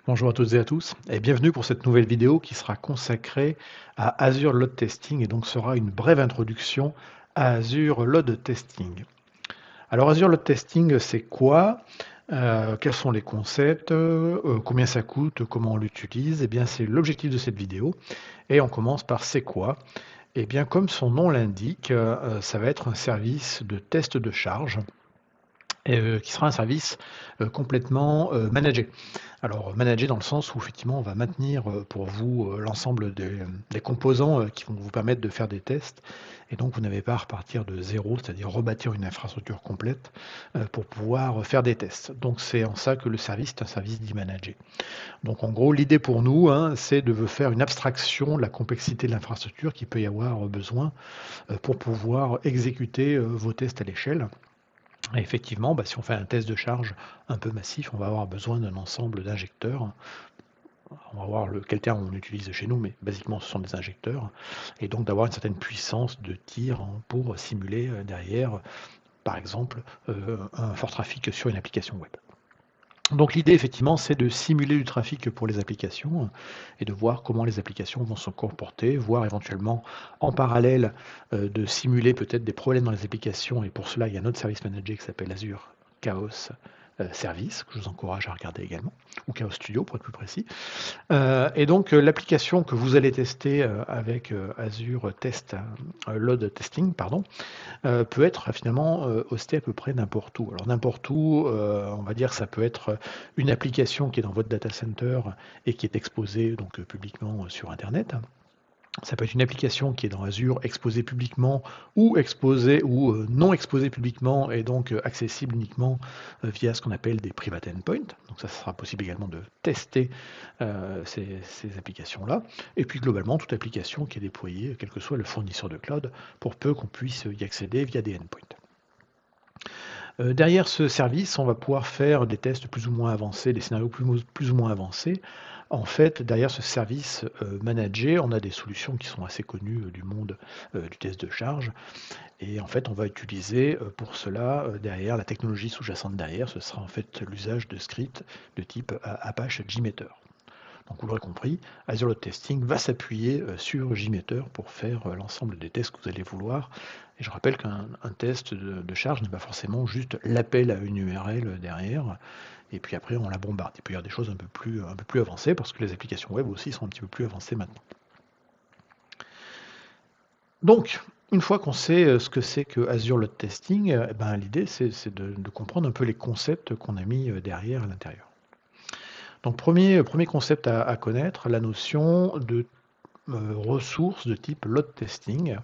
Bonjour à toutes et à tous et bienvenue pour cette nouvelle vidéo qui sera consacrée à Azure Load Testing et donc sera une brève introduction à Azure Load Testing. Alors Azure Load Testing, c'est quoi? Quels sont les concepts? Combien ça coûte? Comment on l'utilise? Eh bien, c'est l'objectif de cette vidéo et on commence par c'est quoi? Eh bien, comme son nom l'indique, ça va être un service de test de charge qui sera un service complètement managé. Alors managé dans le sens où effectivement on va maintenir pour vous l'ensemble des composants qui vont vous permettre de faire des tests et donc vous n'avez pas à repartir de zéro, c'est-à-dire rebâtir une infrastructure complète pour pouvoir faire des tests. Donc c'est en ça que le service est un service dit managé. Donc en gros l'idée pour nous c'est de faire une abstraction de la complexité de l'infrastructure qui peut y avoir besoin pour pouvoir exécuter vos tests à l'échelle. Et effectivement, si on fait un test de charge un peu massif, on va avoir besoin d'un ensemble d'injecteurs. On va voir quel terme on utilise chez nous, mais basiquement ce sont des injecteurs. Et donc d'avoir une certaine puissance de tir pour simuler derrière, par exemple, un fort trafic sur une application web. Donc l'idée effectivement c'est de simuler du trafic pour les applications et de voir comment les applications vont se comporter, voire éventuellement en parallèle de simuler peut-être des problèmes dans les applications et pour cela il y a notre service manager qui s'appelle Azure Chaos Service, que je vous encourage à regarder également, ou Chaos Studio pour être plus précis. Et donc l'application que vous allez tester avec Azure Load Testing, pardon, peut être finalement hosté à peu près n'importe où. Alors n'importe où, on va dire que ça peut être une application qui est dans votre data center et qui est exposée donc publiquement sur Internet. Ça peut être une application qui est dans Azure exposée publiquement ou exposée ou non exposée publiquement et donc accessible uniquement via ce qu'on appelle des private endpoints. Donc ça sera possible également de tester ces applications-là. Et puis globalement, toute application qui est déployée, quel que soit le fournisseur de cloud, pour peu qu'on puisse y accéder via des endpoints. Derrière ce service, on va pouvoir faire des tests plus ou moins avancés, des scénarios plus ou moins avancés. En fait, derrière ce service managé, on a des solutions qui sont assez connues du monde du test de charge. Et en fait, on va utiliser pour cela, derrière, la technologie sous-jacente derrière, ce sera en fait l'usage de scripts de type Apache JMeter. Donc vous l'aurez compris, Azure Load Testing va s'appuyer sur JMeter pour faire l'ensemble des tests que vous allez vouloir. Et je rappelle qu'un test de charge n'est pas forcément juste l'appel à une URL derrière, et puis après on la bombarde. Il peut y avoir des choses un peu plus avancées, parce que les applications web aussi sont un petit peu plus avancées maintenant. Donc, une fois qu'on sait ce que c'est que Azure Load Testing, l'idée c'est de comprendre un peu les concepts qu'on a mis derrière à l'intérieur. Donc premier concept à connaître, la notion de ressource de type load testing.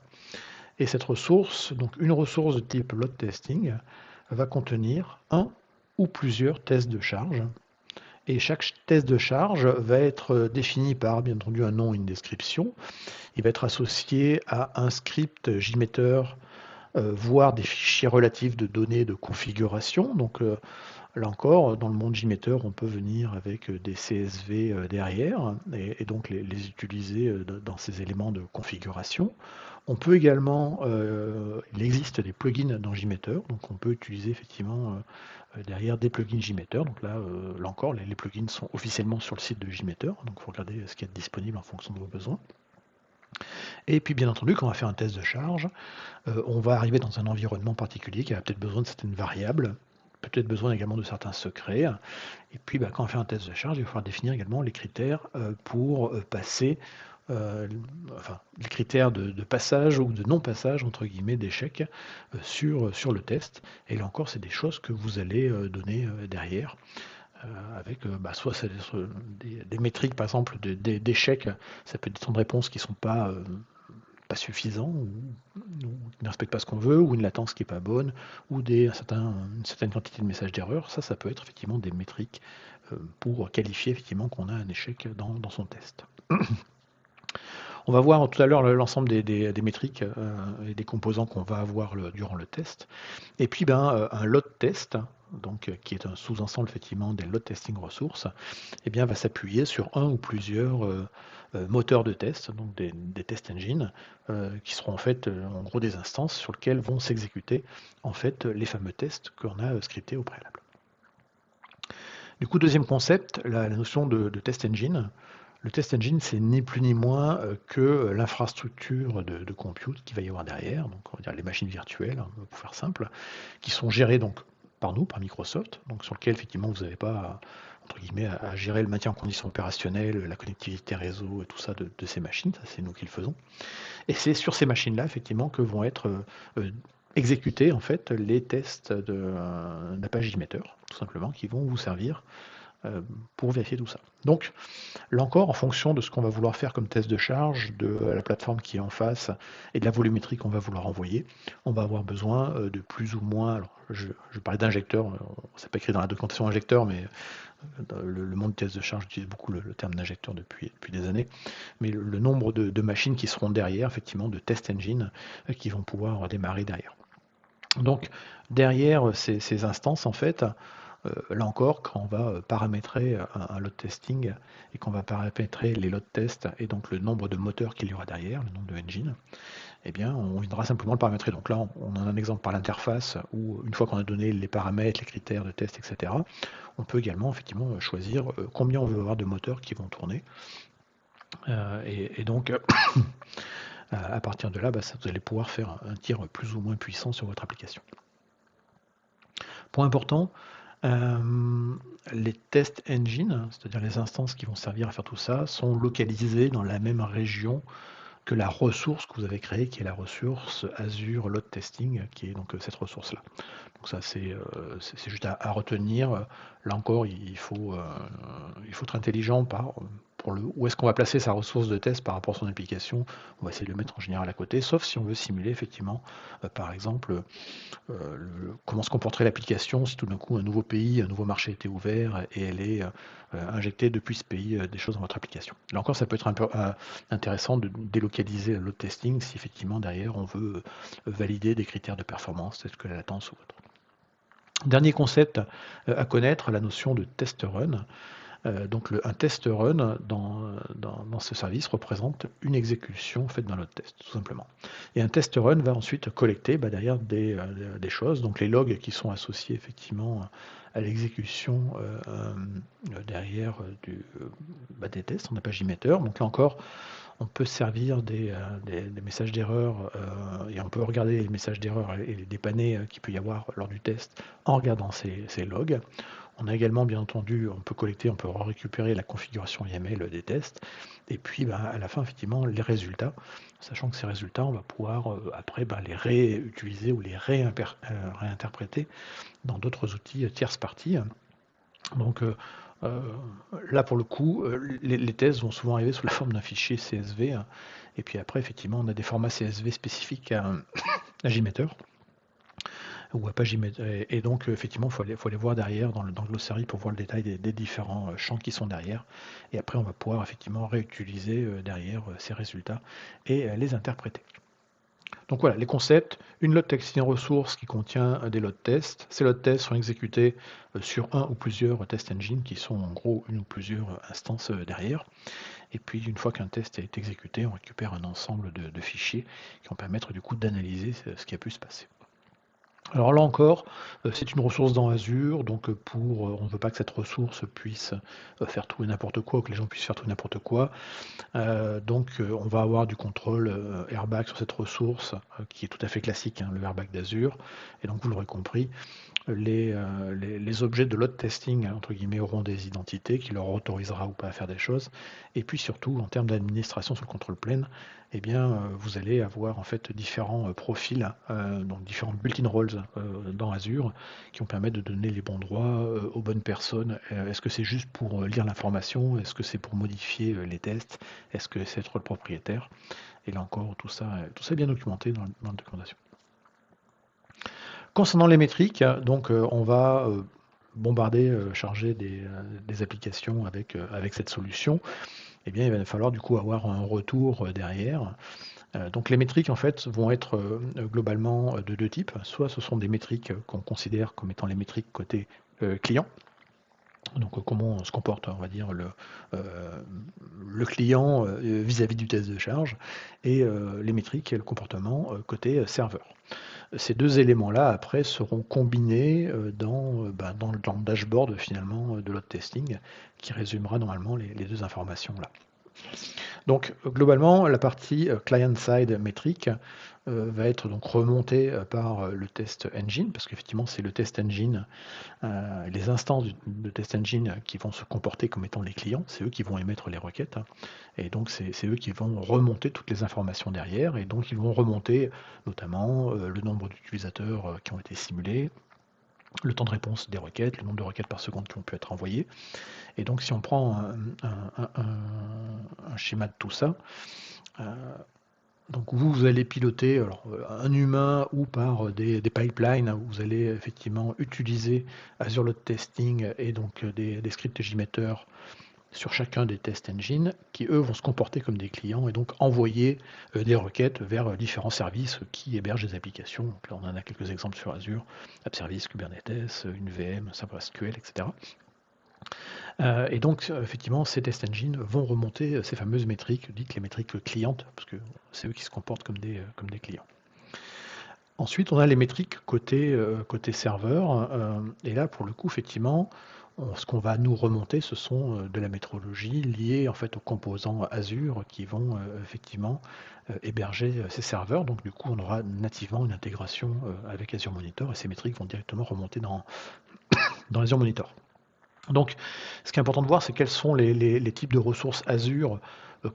Et cette ressource, donc une ressource de type load testing, va contenir un ou plusieurs tests de charge. Et chaque test de charge va être défini par, bien entendu, un nom et une description. Il va être associé à un script JMeter, voire des fichiers relatifs de données de configuration. Donc là encore, dans le monde JMeter, on peut venir avec des CSV derrière et donc les utiliser dans ces éléments de configuration. On peut également, il existe des plugins dans JMeter, donc on peut utiliser effectivement derrière des plugins JMeter. Donc là encore, les plugins sont officiellement sur le site de JMeter, donc il faut regarder ce qui est disponible en fonction de vos besoins. Et puis bien entendu, quand on va faire un test de charge, on va arriver dans un environnement particulier qui a peut-être besoin de certaines variables, peut-être besoin également de certains secrets. Et puis quand on fait un test de charge, il va falloir définir également les critères pour passer, les critères de passage ou de non-passage, entre guillemets, d'échec sur le test. Et là encore, c'est des choses que vous allez donner derrière. Avec soit des métriques, par exemple, d'échecs, ça peut être des temps de réponse qui ne sont pas suffisants, ou qui ne respectent pas ce qu'on veut, ou une latence qui n'est pas bonne, ou une certaine quantité de messages d'erreur. Ça peut être effectivement des métriques pour qualifier effectivement qu'on a un échec dans son test. On va voir tout à l'heure l'ensemble des métriques et des composants qu'on va avoir durant le test. Et puis un load test, donc, qui est un sous-ensemble effectivement des load testing ressources, va s'appuyer sur un ou plusieurs moteurs de test, donc des test engines, qui seront en fait en gros des instances sur lesquelles vont s'exécuter en fait les fameux tests qu'on a scriptés au préalable. Du coup, deuxième concept, la notion de test engine. Le test engine, c'est ni plus ni moins que l'infrastructure de compute qu'il va y avoir derrière, donc on va dire les machines virtuelles, hein, pour faire simple, qui sont gérées donc par nous, par Microsoft, donc sur lequel effectivement vous n'avez pas entre guillemets à gérer le maintien en condition opérationnelle, la connectivité réseau et tout ça de ces machines, ça c'est nous qui le faisons. Et c'est sur ces machines-là effectivement que vont être exécutés en fait les tests d'un page émetteur, tout simplement, qui vont vous servir pour vérifier tout ça. Donc, là encore, en fonction de ce qu'on va vouloir faire comme test de charge, de la plateforme qui est en face et de la volumétrie qu'on va vouloir envoyer, on va avoir besoin de plus ou moins, alors je parlais d'injecteur, c'est pas écrit dans la documentation injecteur, mais dans le monde test de charge utilise beaucoup le terme d'injecteur depuis des années, mais le nombre de machines qui seront derrière, effectivement, de test engine qui vont pouvoir démarrer derrière. Donc, derrière ces instances, en fait, là encore, quand on va paramétrer un load testing et qu'on va paramétrer les load tests et donc le nombre de moteurs qu'il y aura derrière, le nombre de engines, eh bien, on viendra simplement le paramétrer. Donc là, on a un exemple par l'interface où, une fois qu'on a donné les paramètres, les critères de test, etc., on peut également effectivement choisir combien on veut avoir de moteurs qui vont tourner. Et donc, à partir de là, vous allez pouvoir faire un tir plus ou moins puissant sur votre application. Point important, les test engines, c'est-à-dire les instances qui vont servir à faire tout ça, sont localisées dans la même région que la ressource que vous avez créée, qui est la ressource Azure Load Testing, qui est donc cette ressource-là. Donc ça, c'est juste à retenir. Là encore, il faut être intelligent pour où est-ce qu'on va placer sa ressource de test par rapport à son application. On va essayer de le mettre en général à côté, sauf si on veut simuler effectivement, par exemple, comment se comporterait l'application si tout d'un coup un nouveau pays, un nouveau marché était ouvert et elle est injectée depuis ce pays des choses dans votre application. Là encore, ça peut être un peu intéressant de délocaliser le load testing si effectivement derrière on veut valider des critères de performance tels que la latence ou autre. Dernier concept à connaître, la notion de test run. Donc un test run dans ce service représente une exécution faite d'un load test, tout simplement. Et un test run va ensuite collecter derrière des choses, donc les logs qui sont associés effectivement à l'exécution derrière des tests, on n'a pas JMeter. Donc là encore, on peut servir des messages d'erreur et on peut regarder les messages d'erreur et les dépanner qu'il peut y avoir lors du test en regardant ces logs. On a également, bien entendu, on peut collecter, on peut récupérer la configuration YAML des tests, et puis à la fin, effectivement, les résultats, sachant que ces résultats, on va pouvoir après les réutiliser ou les réinterpréter dans d'autres outils tierces parties. Donc là, pour le coup, les tests vont souvent arriver sous la forme d'un fichier CSV, hein, et puis après, effectivement, on a des formats CSV spécifiques à JMeter ou à page email. Et donc, effectivement, il faut aller voir derrière dans le glossary pour voir le détail des différents champs qui sont derrière. Et après, on va pouvoir effectivement réutiliser derrière ces résultats et les interpréter. Donc voilà, les concepts, une load testing ressource qui contient des load tests. Ces load tests sont exécutés sur un ou plusieurs test engines qui sont en gros une ou plusieurs instances derrière. Et puis une fois qu'un test est exécuté, on récupère un ensemble de fichiers qui vont permettre du coup d'analyser ce qui a pu se passer. Alors là encore, c'est une ressource dans Azure, donc on ne veut pas que cette ressource puisse faire tout et n'importe quoi, ou que les gens puissent faire tout et n'importe quoi. Donc on va avoir du contrôle airbag sur cette ressource, qui est tout à fait classique, hein, le airbag d'Azure. Et donc vous l'aurez compris, les objets de load testing, entre guillemets, auront des identités qui leur autorisera ou pas à faire des choses. Et puis surtout, en termes d'administration sur le contrôle plane, eh bien, vous allez avoir en fait différents profils, donc différents built-in roles dans Azure, qui vont permettre de donner les bons droits aux bonnes personnes. Est-ce que c'est juste pour lire l'information? Est-ce que c'est pour modifier les tests? Est-ce que c'est être le propriétaire? Et là encore, tout ça est bien documenté dans la documentation. Concernant les métriques, donc on va bombarder, charger des applications avec cette solution. Eh bien, il va falloir du coup avoir un retour derrière. Donc les métriques en fait vont être globalement de deux types. Soit ce sont des métriques qu'on considère comme étant les métriques côté client. Donc comment se comporte, on va dire, le client vis-à-vis du test de charge, et les métriques et le comportement côté serveur. ces 2 éléments-là, après, seront combinés, dans le dashboard, finalement, de load testing, qui résumera normalement les 2 informations-là. Donc globalement, la partie client-side métrique va être donc remontée par le test engine, parce qu'effectivement c'est le test engine, les instances de test engine qui vont se comporter comme étant les clients, c'est eux qui vont émettre les requêtes, hein, et donc c'est eux qui vont remonter toutes les informations derrière, et donc ils vont remonter notamment le nombre d'utilisateurs qui ont été simulés, le temps de réponse des requêtes, le nombre de requêtes par seconde qui ont pu être envoyées. Et donc si on prend un schéma de tout ça, donc vous allez piloter alors, un humain ou par des pipelines, où vous allez effectivement utiliser Azure Load Testing et donc des scripts JMeter sur chacun des test engines qui eux vont se comporter comme des clients et donc envoyer des requêtes vers différents services qui hébergent des applications. Donc là on en a quelques exemples sur Azure, App Service, Kubernetes, une VM, SQL, etc. Et donc, effectivement, ces test engines vont remonter ces fameuses métriques, dites les métriques clientes, parce que c'est eux qui se comportent comme des clients. Ensuite, on a les métriques côté serveur, et là, pour le coup, effectivement, ce qu'on va nous remonter, ce sont de la métrologie liée en fait aux composants Azure qui vont effectivement héberger ces serveurs. Donc, du coup, on aura nativement une intégration avec Azure Monitor, et ces métriques vont directement remonter dans Azure Monitor. Donc, ce qui est important de voir, c'est quels sont les types de ressources Azure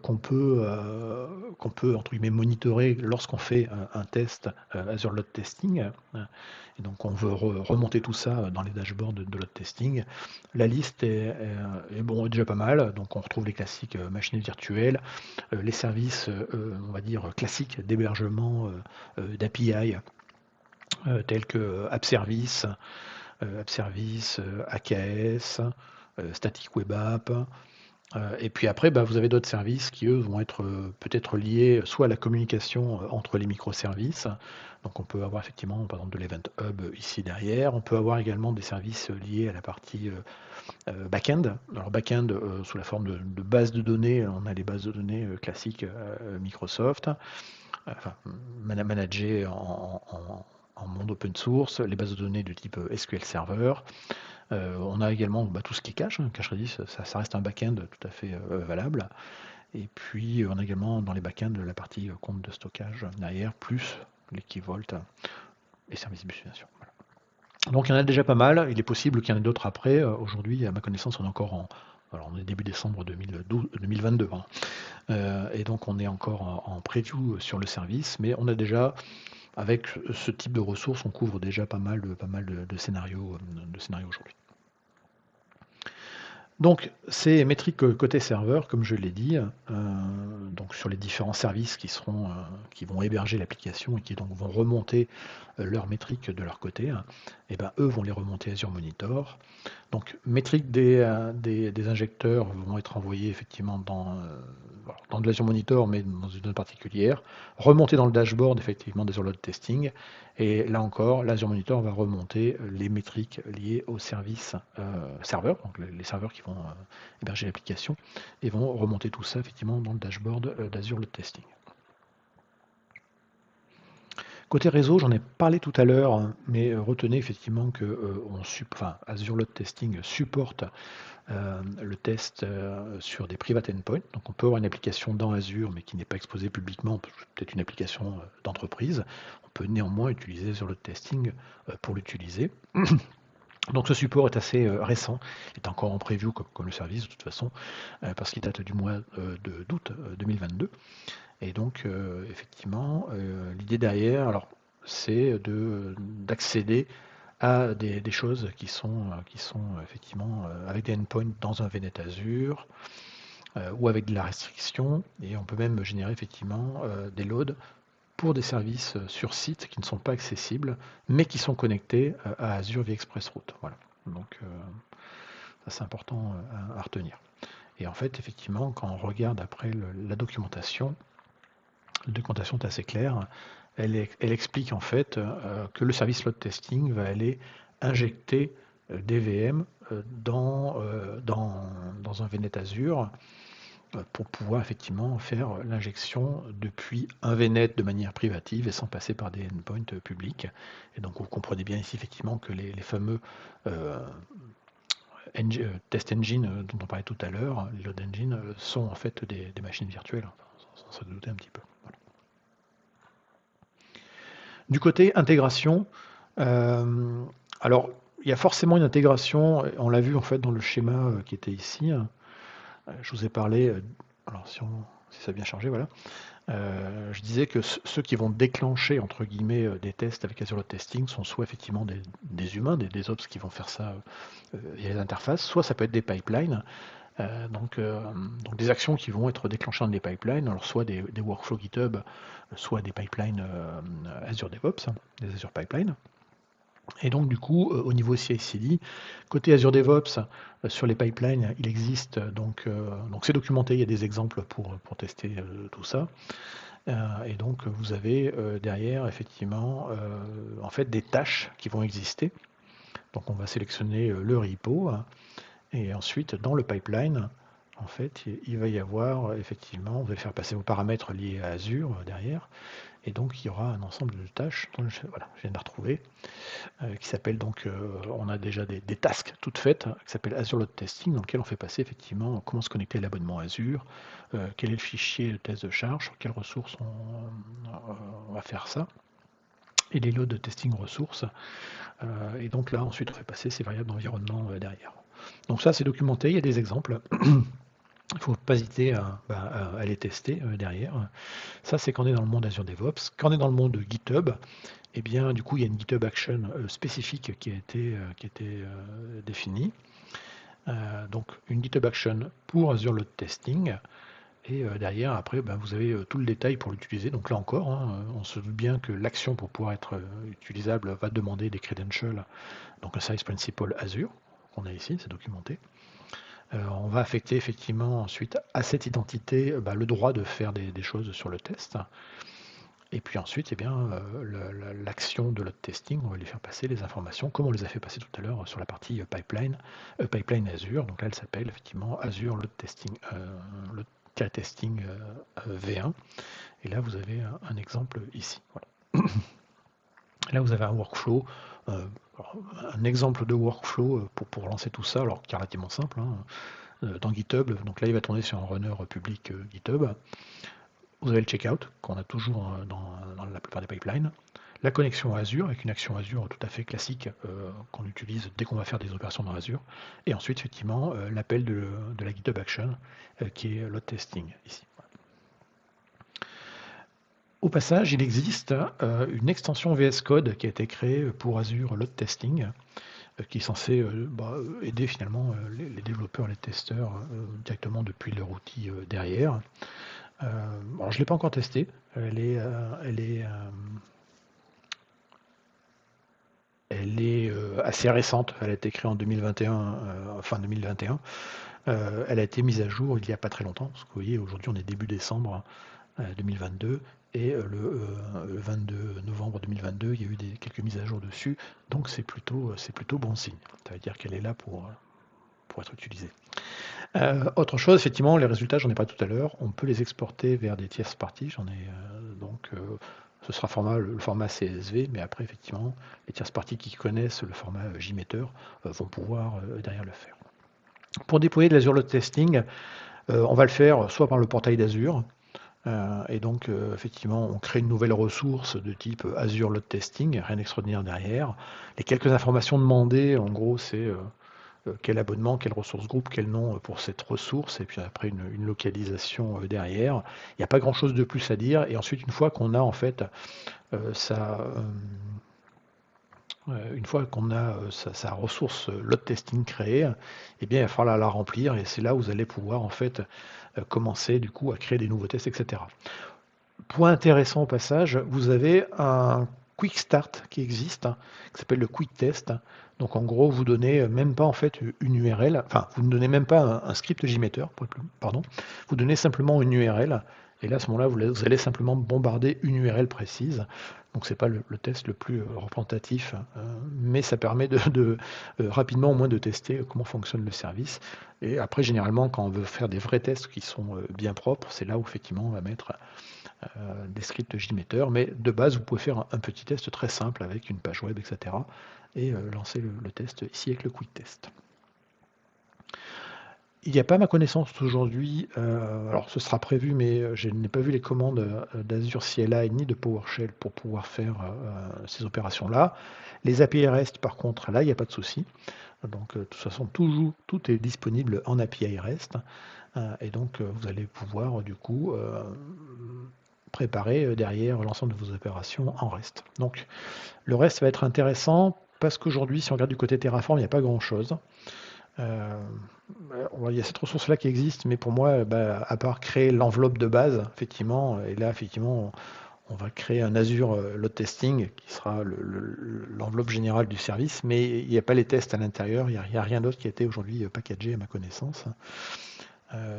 qu'on peut, entre guillemets, monitorer lorsqu'on fait un test Azure Load Testing. Et donc, on veut remonter tout ça dans les dashboards de load testing. La liste est déjà pas mal. Donc, on retrouve les classiques machines virtuelles, les services, on va dire, classiques d'hébergement d'API, tels que App Service, AKS, Static Web App. Et puis après, vous avez d'autres services qui, eux, vont être peut-être liés soit à la communication entre les microservices. Donc on peut avoir effectivement, par exemple, de l'Event Hub ici derrière. On peut avoir également des services liés à la partie back-end. Alors back-end sous la forme de bases de données, on a les bases de données classiques Microsoft, enfin, managées en monde open source, les bases de données de type SQL Server. On a également tout ce qui est cache, cache Redis, ça reste un back-end tout à fait valable. Et puis on a également dans les back-ends la partie compte de stockage derrière, plus les key vault et services bus, bien sûr. Voilà. Donc il y en a déjà pas mal, il est possible qu'il y en ait d'autres après. Aujourd'hui, à ma connaissance, on est encore on est début décembre 2022. Et donc on est encore en preview sur le service, mais on a déjà, avec ce type de ressources, on couvre déjà pas mal de scénarios aujourd'hui. Donc, ces métriques côté serveur, comme je l'ai dit, donc sur les différents services qui vont héberger l'application et qui donc vont remonter leurs métriques de leur côté, et eux vont les remonter Azure Monitor. Donc, métriques des injecteurs vont être envoyées effectivement dans de l'Azure Monitor, mais dans une zone particulière, remonter dans le dashboard effectivement d'Azure Load Testing. Et là encore, l'Azure Monitor va remonter les métriques liées aux services serveurs, donc les serveurs qui vont héberger l'application, et vont remonter tout ça effectivement dans le dashboard d'Azure Load Testing. Côté réseau, j'en ai parlé tout à l'heure, mais retenez effectivement que Azure Load Testing supporte le test sur des private endpoints. Donc on peut avoir une application dans Azure, mais qui n'est pas exposée publiquement, peut-être une application d'entreprise. On peut néanmoins utiliser Azure Load Testing pour l'utiliser. Donc ce support est assez récent, il est encore en preview comme le service de toute façon, parce qu'il date du mois d'août 2022. Et donc effectivement, l'idée derrière, alors, c'est d'accéder à des choses qui sont effectivement avec des endpoints dans un VNet Azure ou avec de la restriction, et on peut même générer effectivement des loads pour des services sur site qui ne sont pas accessibles, mais qui sont connectés à Azure via ExpressRoute. Voilà. Donc ça c'est important à retenir. Et en fait, effectivement, quand on regarde après la documentation est assez claire. Elle explique en fait que le service load testing va aller injecter des VM dans un VNet Azure pour pouvoir effectivement faire l'injection depuis un VNet de manière privative et sans passer par des endpoints publics. Et donc vous comprenez bien ici effectivement que les fameux test engine dont on parlait tout à l'heure, les load engine, sont en fait des machines virtuelles, sans se douter un petit peu. Voilà. Du côté intégration, alors il y a forcément une intégration, on l'a vu en fait dans le schéma qui était ici. Je vous ai parlé, alors si ça a bien chargé, voilà. Je disais que ceux qui vont déclencher entre guillemets des tests avec Azure Load Testing sont soit effectivement des humains, des ops qui vont faire ça via les interfaces, soit ça peut être des pipelines. Donc des actions qui vont être déclenchées dans des pipelines, alors soit des workflows GitHub, soit des pipelines Azure DevOps, des Azure Pipelines. Et donc du coup, au niveau CI/CD, côté Azure DevOps, sur les pipelines, il existe, donc c'est documenté, il y a des exemples pour tester tout ça. Et donc vous avez derrière effectivement en fait des tâches qui vont exister. Donc on va sélectionner le repo, et ensuite dans le pipeline, en fait, il va y avoir effectivement, vous allez faire passer vos paramètres liés à Azure derrière, et donc il y aura un ensemble de tâches, voilà, je viens de la retrouver, qui s'appelle donc, on a déjà des tasks toutes faites, qui s'appellent Azure Load Testing, dans lequel on fait passer effectivement comment se connecter à l'abonnement Azure, quel est le fichier de test de charge, sur quelles ressources on va faire ça, et les load testing ressources. Et donc là, ensuite, on fait passer ces variables d'environnement derrière. Donc ça, c'est documenté, il y a des exemples. Il ne faut pas hésiter à les tester derrière. Ça, c'est quand on est dans le monde Azure DevOps. Quand on est dans le monde GitHub, eh bien, du coup, il y a une GitHub Action spécifique qui a été définie. Donc, une GitHub Action pour Azure Load Testing. Et derrière, après, vous avez tout le détail pour l'utiliser. Donc là encore, on se doute bien que l'action pour pouvoir être utilisable va demander des credentials, donc un Service Principal Azure, qu'on a ici, c'est documenté. On va affecter effectivement ensuite à cette identité le droit de faire des choses sur le test. Et puis ensuite, eh bien, l'action de load testing, on va lui faire passer les informations, comme on les a fait passer tout à l'heure sur la partie pipeline Azure. Donc là, elle s'appelle effectivement Azure Load Testing, testing V1. Et là, vous avez un exemple ici. Voilà. Là, vous avez un workflow, un exemple de workflow pour lancer tout ça, alors qui est relativement simple, dans GitHub. Donc là, il va tourner sur un runner public GitHub. Vous avez le checkout, qu'on a toujours dans la plupart des pipelines. La connexion à Azure, avec une action Azure tout à fait classique qu'on utilise dès qu'on va faire des opérations dans Azure. Et ensuite, effectivement, l'appel de la GitHub Action, qui est load testing, ici. Au passage, il existe une extension VS Code qui a été créée pour Azure Load Testing, qui est censée aider finalement les développeurs, les testeurs directement depuis leur outil derrière. Alors, je ne l'ai pas encore testé. Elle est assez récente. Elle a été créée en 2021, fin 2021. Elle a été mise à jour il n'y a pas très longtemps. Parce que vous voyez, aujourd'hui, on est début décembre 2022. Et le 22 novembre 2022, il y a eu quelques mises à jour dessus. Donc, c'est plutôt bon signe. Ça veut dire qu'elle est là pour être utilisée. Autre chose, effectivement, les résultats, j'en ai pas tout à l'heure, on peut les exporter vers des tierces parties. Ce sera le format CSV, mais après, effectivement, les tierces parties qui connaissent le format JMeter vont pouvoir derrière le faire. Pour déployer de l'Azure Load Testing, on va le faire soit par le portail d'Azure, et donc effectivement, on crée une nouvelle ressource de type Azure Load Testing, rien d'extraordinaire derrière. Les quelques informations demandées, en gros, c'est quel abonnement, quelle ressource groupe, quel nom pour cette ressource, et puis après une localisation derrière. Il n'y a pas grand chose de plus à dire, et ensuite une fois qu'on a en fait une fois qu'on a sa ressource load testing créée, eh bien il va falloir la remplir, et c'est là où vous allez pouvoir en fait commencer du coup à créer des nouveaux tests, etc. Point intéressant au passage, vous avez un quick start qui existe, qui s'appelle le quick test. Donc en gros, vous donnez même pas en fait une URL, enfin vous ne donnez même pas un script JMeter, pardon, vous donnez simplement une URL, Et là, à ce moment-là, vous allez simplement bombarder une URL précise. Donc, ce n'est pas le test le plus représentatif, mais ça permet rapidement au moins de tester comment fonctionne le service. Et après, généralement, quand on veut faire des vrais tests qui sont bien propres, c'est là où effectivement on va mettre des scripts JMeter. Mais de base, vous pouvez faire un petit test très simple avec une page web, etc. Et lancer le test ici avec le quick test. Il n'y a pas, à ma connaissance aujourd'hui, alors ce sera prévu, mais je n'ai pas vu les commandes d'Azure CLI ni de PowerShell pour pouvoir faire ces opérations-là. Les API REST, par contre, là, il n'y a pas de souci. Donc, de toute façon, tout est disponible en API REST. Et donc, vous allez pouvoir, du coup, préparer derrière l'ensemble de vos opérations en REST. Donc, le reste va être intéressant parce qu'aujourd'hui, si on regarde du côté Terraform, il n'y a pas grand-chose. Il y a cette ressource-là qui existe, mais pour moi, à part créer l'enveloppe de base, effectivement, et là, effectivement, on va créer un Azure Load Testing qui sera l'enveloppe générale du service, mais il n'y a pas les tests à l'intérieur, il n'y a rien d'autre qui a été aujourd'hui packagé à ma connaissance.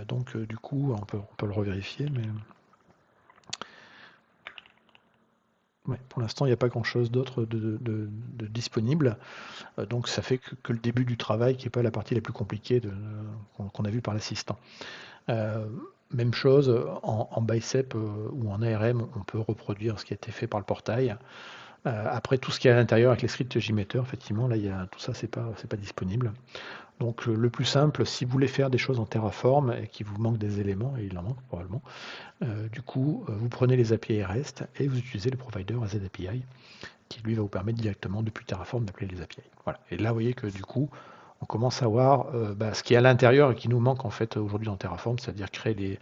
Donc, du coup, on peut le revérifier, mais ouais, pour l'instant, il n'y a pas grand-chose d'autre de disponible. Donc ça fait que le début du travail, qui n'est pas la partie la plus compliquée qu'on a vu par l'assistant. Même chose en Bicep ou en ARM, on peut reproduire ce qui a été fait par le portail. Après, tout ce qui est à l'intérieur avec les scripts JMeter, effectivement, là, tout ça, c'est pas disponible. Donc le plus simple, si vous voulez faire des choses en Terraform et qu'il vous manque des éléments, et il en manque probablement, du coup, vous prenez les API REST et vous utilisez le provider AZAPI qui lui va vous permettre directement depuis Terraform d'appeler les API. Voilà. Et là, vous voyez que du coup, on commence à voir ce qui est à l'intérieur et qui nous manque en fait aujourd'hui dans Terraform, c'est-à-dire créer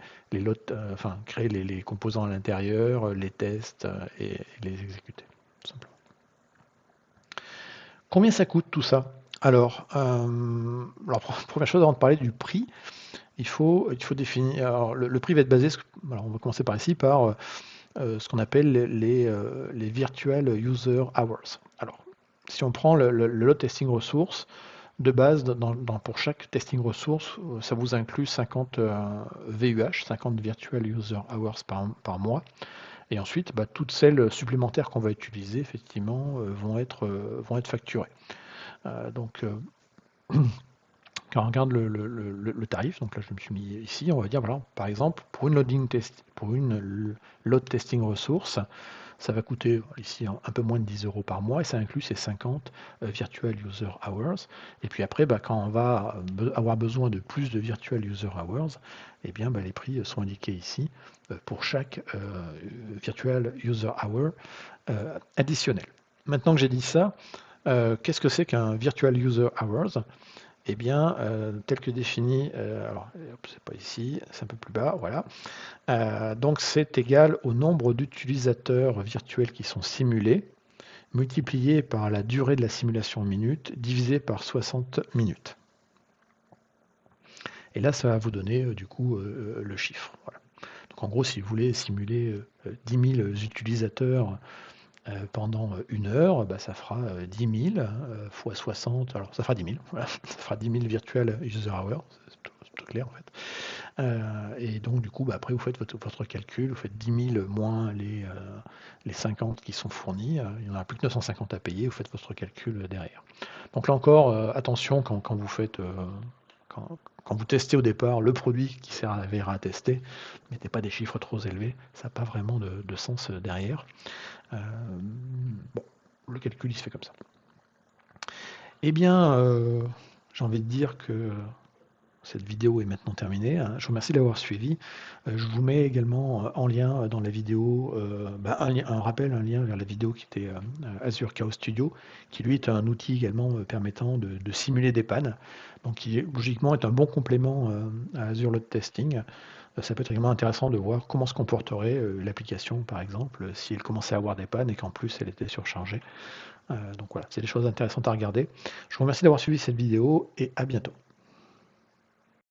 créer les composants à l'intérieur, les tests et les exécuter, tout simplement. Combien ça coûte tout ça? Alors, première chose avant de parler du prix, il faut définir. Alors, le prix va être basé. Alors, on va commencer par ici par ce qu'on appelle les virtual user hours. Alors, si on prend le load testing ressource, de base, pour chaque testing ressource, ça vous inclut 50 VUH, 50 virtual user hours par mois. Et ensuite, toutes celles supplémentaires qu'on va utiliser, effectivement, vont être facturées. Donc, quand on regarde le tarif, donc là je me suis mis ici, on va dire, voilà, par exemple, pour une load testing ressource, ça va coûter ici un peu moins de 10 € par mois et ça inclut ces 50 virtual user hours. Et puis après, quand on va avoir besoin de plus de virtual user hours, eh bien, les prix sont indiqués ici pour chaque virtual user hour additionnel. Maintenant que j'ai dit ça, qu'est-ce que c'est qu'un virtual user hours? Eh bien, tel que défini, alors c'est pas ici, c'est un peu plus bas, voilà. Donc c'est égal au nombre d'utilisateurs virtuels qui sont simulés, multiplié par la durée de la simulation en minutes, divisé par 60 minutes. Et là, ça va vous donner du coup le chiffre. Voilà. Donc en gros, si vous voulez simuler 10 000 utilisateurs pendant 1 heure, ça fera 10 000 fois 60, alors ça fera 10 000, voilà. Ça fera 10 000 virtual user hours, c'est tout clair en fait. Et donc du coup, après vous faites votre calcul, vous faites 10 000 moins les 50 qui sont fournis, il n'y en a plus que 950 à payer, vous faites votre calcul derrière. Donc là encore, attention quand vous faites... quand vous testez au départ le produit qui servira à tester, mettez pas des chiffres trop élevés, ça n'a pas vraiment de sens derrière. Bon, le calcul il se fait comme ça. Eh bien, j'ai envie de dire que cette vidéo est maintenant terminée. Je vous remercie d'avoir suivi. Je vous mets également en lien dans la vidéo un rappel, un lien vers la vidéo qui était Azure Chaos Studio, qui lui est un outil également permettant de simuler des pannes, donc qui logiquement est un bon complément à Azure Load Testing. Ça peut être également intéressant de voir comment se comporterait l'application, par exemple, si elle commençait à avoir des pannes et qu'en plus elle était surchargée. Donc voilà, c'est des choses intéressantes à regarder. Je vous remercie d'avoir suivi cette vidéo et à bientôt.